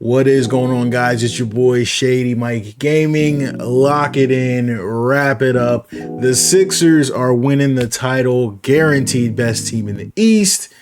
What is going on, guys? It's your boy Shady Mike Gaming. Lock it in, wrap it up. The Sixers are winning the title, guaranteed best team in the East.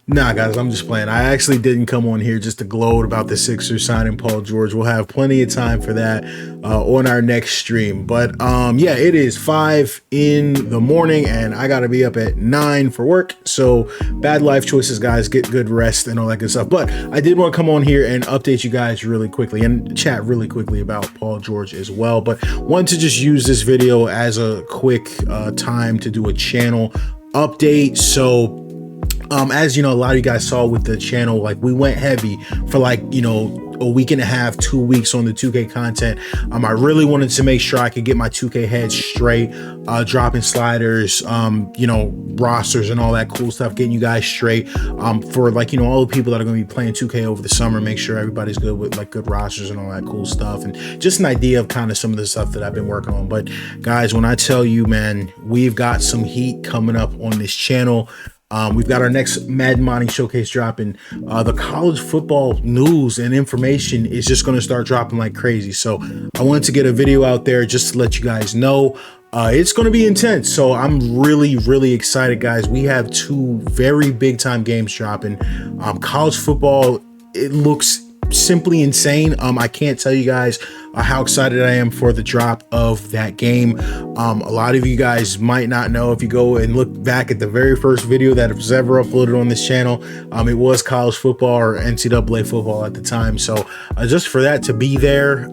Nah, guys, I'm just playing. I actually didn't come on here just to gloat about the Sixers signing Paul George. We'll have plenty of time for that on our next stream. But yeah, it is 5 in the morning and I got to be up at 9 for work. So bad life choices, guys. Get good rest and all that good stuff. But I did want to come on here and update you guys really quickly and chat really quickly about Paul George as well. But wanted to just use this video as a quick time to do a channel update. So as you know, a lot of you guys saw with the channel, like we went heavy for like, you know, a week and a half, 2 weeks on the 2K content. I really wanted to make sure I could get my 2K head straight, dropping sliders, you know, rosters and all that cool stuff, getting you guys straight for like, you know, all the people that are going to be playing 2K over the summer, make sure everybody's good with like good rosters and all that cool stuff. And just an idea of kind of some of the stuff that I've been working on. But guys, when I tell you, man, we've got some heat coming up on this channel. We've got our next Madden Modding Showcase dropping. The college football news and information is just going to start dropping like crazy. So I wanted to get a video out there just to let you guys know. It's going to be intense. So I'm really excited, guys. We have two very big time games dropping. College football, it looks simply insane. I can't tell you guys how excited I am for the drop of that game. A lot of you guys might not know, if you go and look back at the very first video that was ever uploaded on this channel, it was college football or NCAA football at the time. So just for that to be there,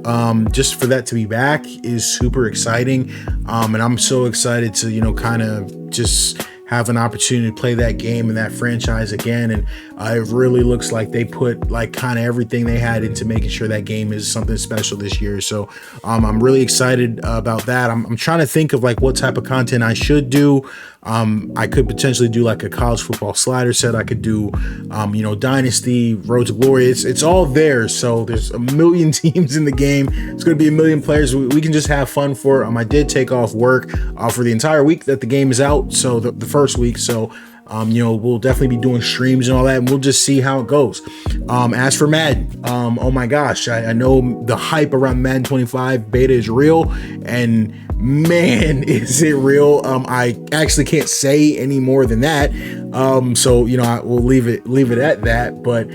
just for that to be back is super exciting. And I'm so excited to, you know, kind of just have an opportunity to play that game and that franchise again. And it really looks like they put like kind of everything they had into making sure that game is something special this year. So I'm really excited about that. I'm trying to think of like what type of content I should do. I could potentially do like a college football slider set. I could do, you know, Dynasty, Road to Glory. It's all there. So there's a million teams in the game. It's going to be a million players. We can just have fun for it. I did take off work for the entire week that the game is out. So the first week. So you know, we'll definitely be doing streams and all that, and we'll just see how it goes. As for Madden, oh my gosh, I know the hype around Madden 25 beta is real, and man, is it real. I actually can't say any more than that. So, you know, we'll leave it at that. But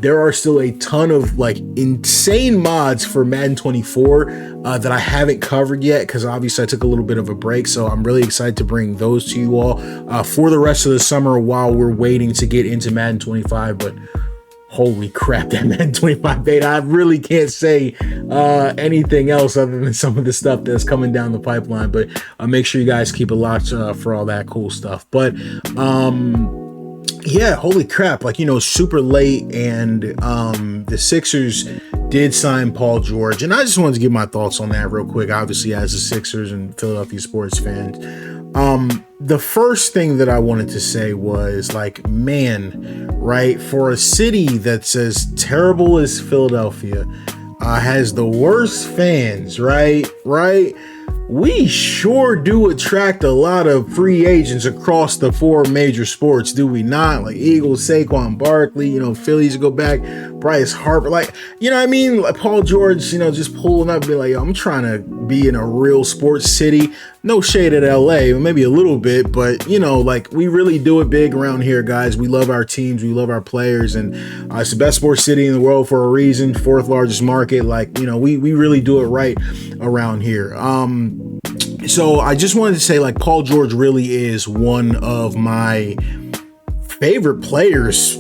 there are still a ton of like insane mods for Madden 24 that I haven't covered yet, because obviously I took a little bit of a break. So I'm really excited to bring those to you all for the rest of the summer while we're waiting to get into Madden 25. But holy crap, that Madden 25 beta, I really can't say anything else other than some of the stuff that's coming down the pipeline. But make sure you guys keep it locked for all that cool stuff. But yeah, holy crap, like, you know, super late, and the Sixers did sign Paul George, and I just wanted to give my thoughts on that real quick, obviously as a Sixers and Philadelphia sports fans. The first thing that I wanted to say was like, man, right, for a city that's as terrible as Philadelphia, has the worst fans, right, we sure do attract a lot of free agents across the four major sports, do we not? Like Eagles, Saquon Barkley, you know, Phillies go back, Bryce Harper, like, you know what I mean? Like Paul George, you know, just pulling up and be like, yo, I'm trying to be in a real sports city. No shade at LA, maybe a little bit, but you know, like we really do it big around here, guys. We love our teams, we love our players, and it's the best sports city in the world for a reason, fourth largest market. Like, you know, we really do it right around here. So I just wanted to say, like, Paul George really is one of my favorite players.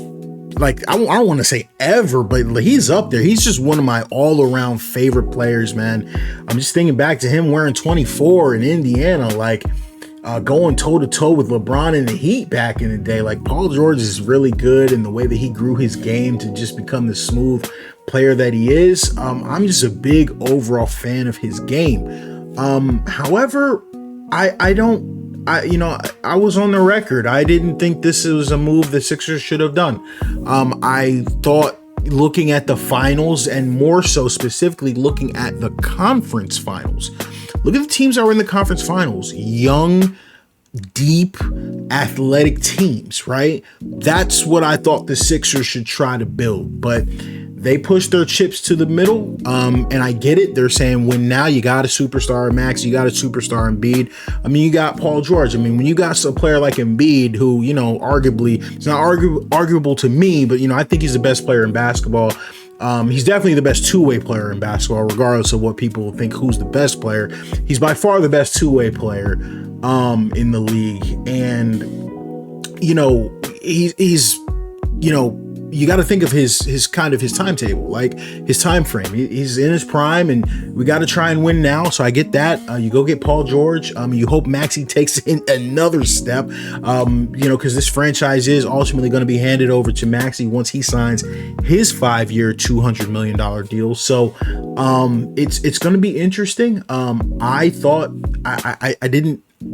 Like, I don't want to say ever, but he's up there. He's just one of my all-around favorite players, man. I'm just thinking back to him wearing 24 in Indiana, like going toe-to-toe with LeBron in the Heat back in the day. Like, Paul George is really good, and the way that he grew his game to just become the smooth player that he is. I'm just a big overall fan of his game. However, I was on the record. I didn't think this was a move the Sixers should have done. I thought, looking at the finals, and more so specifically looking at the conference finals, look at the teams that were in the conference finals. Young, deep, athletic teams, right? That's what I thought the Sixers should try to build. But they push their chips to the middle, and I get it. They're saying win now. You got a superstar Max, you got a superstar Embiid. I mean, you got Paul George. I mean, when you got a player like Embiid, who, you know, arguably, it's not arguable to me, but, you know, I think he's the best player in basketball. He's definitely the best two-way player in basketball, regardless of what people think who's the best player. He's by far the best two-way player in the league. And, you know, he's you know, you got to think of his kind of his timetable, like his time frame. He's in his prime, and we got to try and win now. So I get that. You go get Paul George. You hope Maxey takes in another step. You know, because this franchise is ultimately going to be handed over to Maxey once he signs his 5-year, $200 million deal. So it's going to be interesting. I thought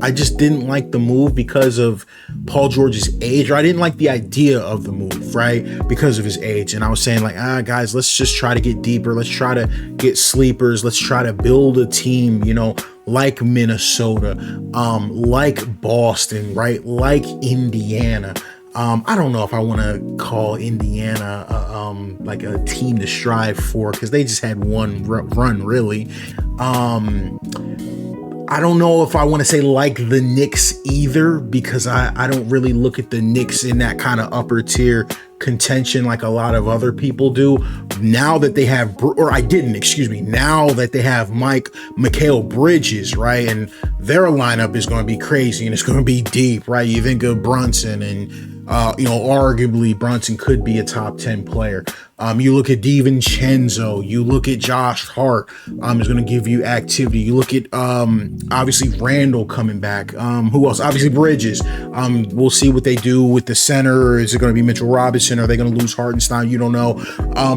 I just didn't like the move because of Paul George's age, or I didn't like the idea of the move, right? Because of his age. And I was saying, like, guys, let's just try to get deeper. Let's try to get sleepers. Let's try to build a team, you know, like Minnesota, like Boston, right? Like Indiana. I don't know if I want to call Indiana like a team to strive for, because they just had one run, really. I don't know if I want to say like the Knicks either, because I don't really look at the Knicks in that kind of upper tier contention like a lot of other people do. Now that they have, now that they have Mikal Bridges, right? And their lineup is going to be crazy, and it's going to be deep, right? You think of Brunson, and you know, arguably Brunson could be a top 10 player. You look at DiVincenzo, you look at Josh Hart, is going to give you activity. You look at, obviously Randall coming back. Who else? Obviously Bridges. We'll see what they do with the center. Is it going to be Mitchell Robinson? Are they going to lose Hartenstein? You don't know.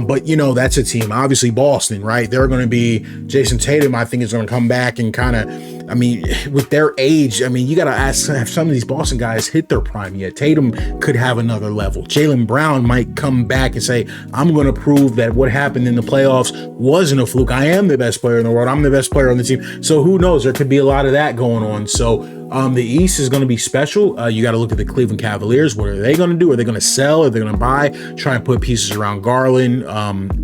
But you know, that's a team. Obviously Boston, right? They're going to be Jason Tatum. I think is going to come back and kind of, I mean, with their age, I mean, you got to ask, have some of these Boston guys hit their prime yet? Tatum could have another level. Jaylen Brown might come back and say, I'm going to prove that what happened in the playoffs wasn't a fluke. I am the best player in the world. I'm the best player on the team. So who knows? There could be a lot of that going on. So the East is going to be special. You got to look at the Cleveland Cavaliers. What are they going to do? Are they going to sell? Are they going to buy? Try and put pieces around Garland,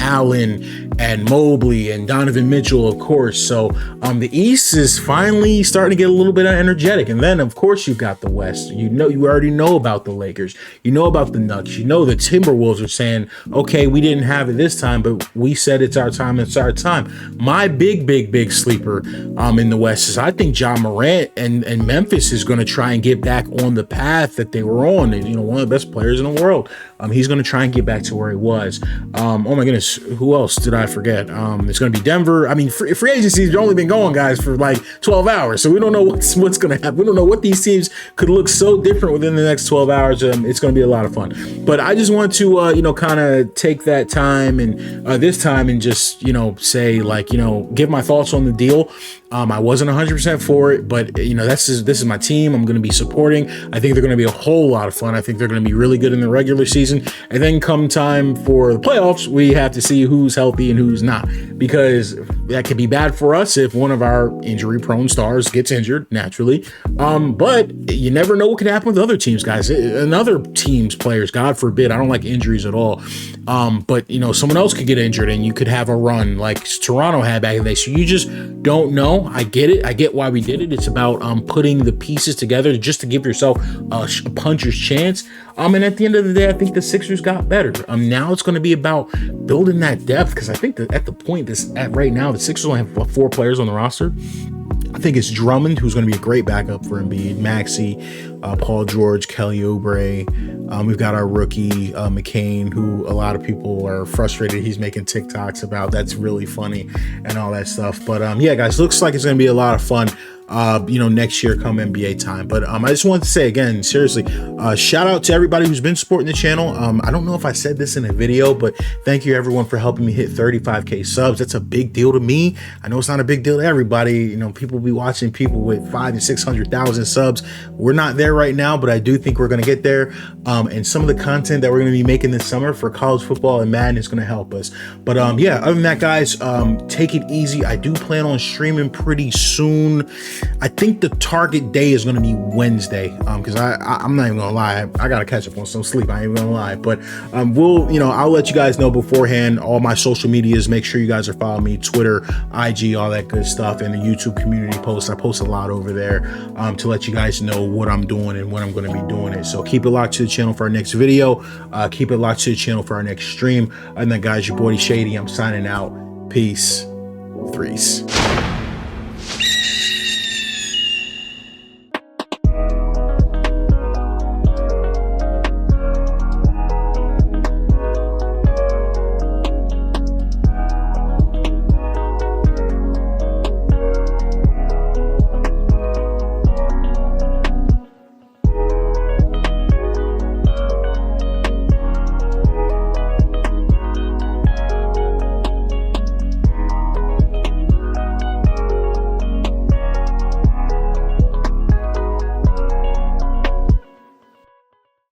Allen, and Mobley, and Donovan Mitchell, of course. So the East is finally starting to get a little bit energetic. And then, of course, you've got the West. You already know about the Lakers. You know about the Nuggets. You know the Timberwolves are saying, okay, we didn't have it this time, but we said it's our time. It's our time. My big sleeper in the West is, I think Ja Morant and Memphis is going to try and get back on the path that they were on. And, you know, one of the best players in the world. He's going to try and get back to where he was. Oh my goodness, who else did I forget? It's going to be Denver. I mean, free agency's only been going, guys, for like 12 hours, so we don't know what's going to happen. We don't know what these teams could look so different within the next 12 hours. It's going to be a lot of fun. But I just want to, you know, kind of take that time and this time and just, you know, say, like, you know, give my thoughts on the deal. I wasn't 100% for it, but, you know, this is my team. I'm going to be supporting. I think they're going to be a whole lot of fun. I think they're going to be really good in the regular season. And then come time for the playoffs, we have to see who's healthy and who's not, because that could be bad for us if one of our injury-prone stars gets injured, naturally. But you never know what could happen with other teams, guys. And other teams' players, God forbid. I don't like injuries at all. But, you know, someone else could get injured and you could have a run like Toronto had back in the day. So you just don't know. I get it. I get why we did it. It's about putting the pieces together just to give yourself a puncher's chance. And at the end of the day, I think the Sixers got better. Now it's going to be about building that depth, because I think that at the point right now, the Sixers only have 4 players on the roster. I think it's Drummond, who's going to be a great backup for Embiid, Maxey, Paul George, Kelly Oubre. We've got our rookie, McCain, who a lot of people are frustrated he's making TikToks about. That's really funny and all that stuff. But yeah, guys, looks like it's going to be a lot of fun. You know, next year come NBA time. But I just wanted to say again, seriously, shout out to everybody who's been supporting the channel. I don't know if I said this in a video, but thank you everyone for helping me hit 35K subs. That's a big deal to me. I know it's not a big deal to everybody. You know, people be watching people with 500,000 and 600,000 subs. We're not there right now, but I do think we're going to get there. And some of the content that we're going to be making this summer for college football and Madden is going to help us. But yeah, other than that, guys, take it easy. I do plan on streaming pretty soon. I think the target day is going to be Wednesday, because I'm not even gonna lie, I gotta catch up on some sleep. I ain't even gonna lie, but I'll let you guys know beforehand. All my social medias, make sure you guys are following me, Twitter, IG, all that good stuff, and the YouTube community posts. I post a lot over there to let you guys know what I'm doing and when I'm going to be doing it. So keep it locked to the channel for our next video. Keep it locked to the channel for our next stream. And then, guys, your boy Shady. I'm signing out. Peace. Threes.